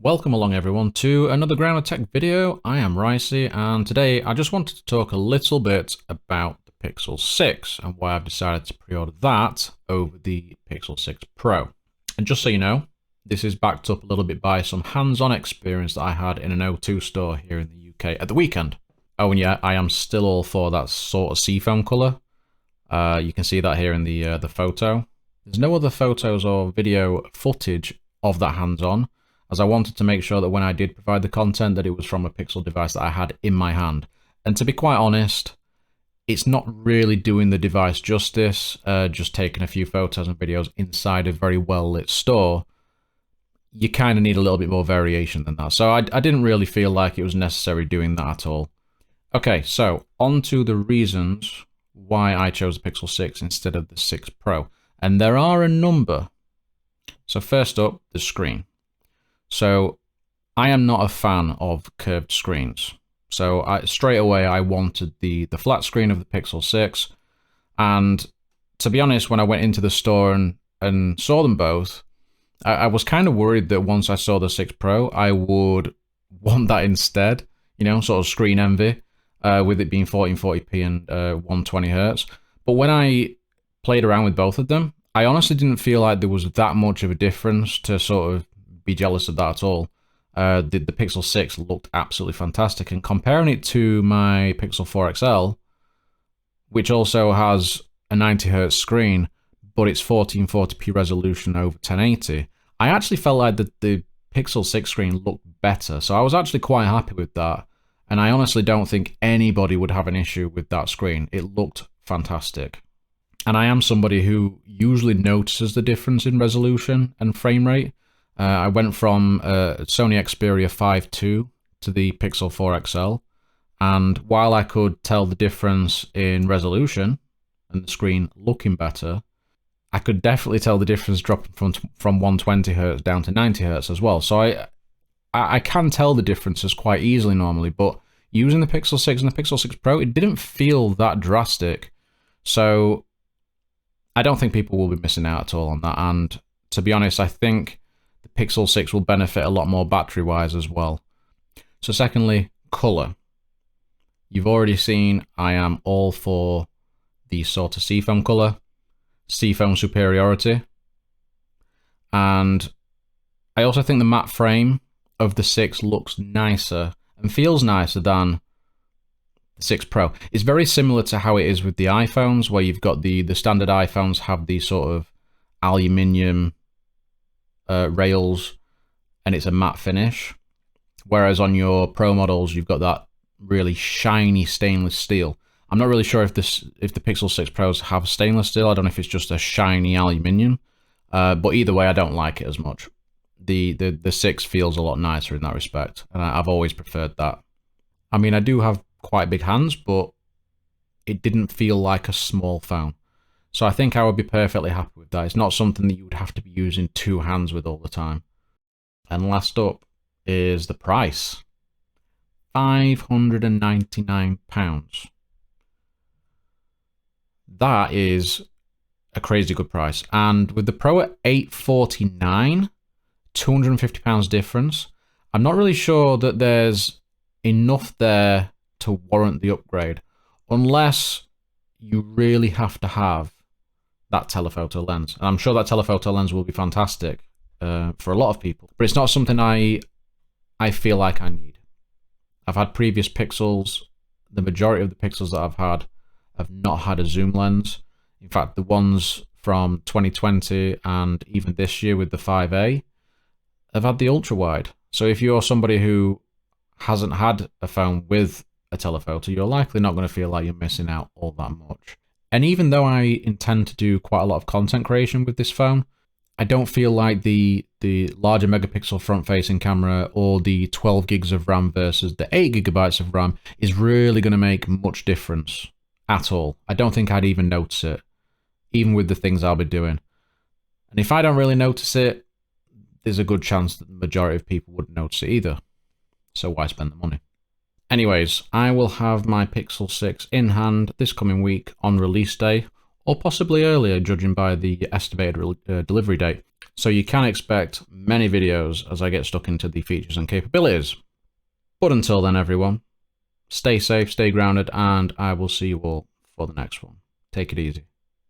Welcome along everyone to another Grounded Tech video. I am Ricey and today I just wanted to talk a little bit about the Pixel 6 and why I've decided to pre-order that over the Pixel 6 Pro. And just so you know, this is backed up a little bit by some hands-on experience that I had in an O2 store here in the UK at the weekend. Oh and yeah, I am still all for that sort of seafoam colour. You can see that here in the photo. There's no other photos or video footage of that hands-on, as I wanted to make sure that when I did provide the content that it was from a Pixel device that I had in my hand. And to be quite honest, it's not really doing the device justice, just taking a few photos and videos inside a very well-lit store. You kind of need a little bit more variation than that. So I didn't really feel like it was necessary doing that at all. Okay, so on to the reasons why I chose the Pixel 6 instead of the 6 Pro. And there are a number. So first up, the screen. So I am not a fan of curved screens. So straight away I wanted the flat screen of the Pixel 6. And to be honest, when I went into the store and saw them both, I was kind of worried that once I saw the 6 Pro, I would want that instead. You know, sort of screen envy, with it being 1440p and 120Hz. But when I played around with both of them, I honestly didn't feel like there was that much of a difference to sort of be jealous of that at all. The Pixel 6 looked absolutely fantastic, and comparing it to my Pixel 4 XL, which also has a 90Hz screen, but it's 1440p resolution over 1080, I actually felt like the Pixel 6 screen looked better, so I was actually quite happy with that, and I honestly don't think anybody would have an issue with that screen. It looked fantastic. And I am somebody who usually notices the difference in resolution and frame rate. I went from Sony Xperia 5 II to the Pixel 4 XL, and while I could tell the difference in resolution and the screen looking better, I could definitely tell the difference dropping from 120Hz down to 90Hz as well. So I can tell the differences quite easily normally, but using the Pixel 6 and the Pixel 6 Pro, it didn't feel that drastic. So I don't think people will be missing out at all on that, and to be honest, I think the Pixel 6 will benefit a lot more battery-wise as well. So secondly, colour. You've already seen I am all for the Sorta Seafoam colour, Seafoam superiority, and I also think the matte frame of the 6 looks nicer and feels nicer than the 6 Pro. It's very similar to how it is with the iPhones, where you've got the standard iPhones have these sort of aluminium rails, and it's a matte finish, whereas on your Pro models you've got that really shiny stainless steel. I'm not really sure if the Pixel 6 Pros have stainless steel. I don't know if it's just a shiny aluminium, but either way I don't like it as much. The 6 feels a lot nicer in that respect, and I've always preferred that. I mean, I do have quite big hands, but it didn't feel like a small phone. So I think I would be perfectly happy with that. It's not something that you would have to be using two hands with all the time. And last up is the price. £599. That is a crazy good price. And with the Pro at £849, £250 difference, I'm not really sure that there's enough there to warrant the upgrade, unless you really have to have that telephoto lens. And I'm sure that telephoto lens will be fantastic for a lot of people, but it's not something I feel like I need. I've had previous Pixels. The majority of the Pixels that I've had have not had a zoom lens. In fact, the ones from 2020 and even this year with the 5A have had the ultra wide. So if you're somebody who hasn't had a phone with a telephoto, you're likely not going to feel like you're missing out all that much. And even though I intend to do quite a lot of content creation with this phone, I don't feel like the larger megapixel front-facing camera or the 12 gigs of RAM versus the 8 gigabytes of RAM is really going to make much difference at all. I don't think I'd even notice it, even with the things I'll be doing. And if I don't really notice it, there's a good chance that the majority of people wouldn't notice it either. So why spend the money? Anyways, I will have my Pixel 6 in hand this coming week on release day, or possibly earlier, judging by the estimated delivery date. So you can expect many videos as I get stuck into the features and capabilities. But until then, everyone, stay safe, stay grounded, and I will see you all for the next one. Take it easy.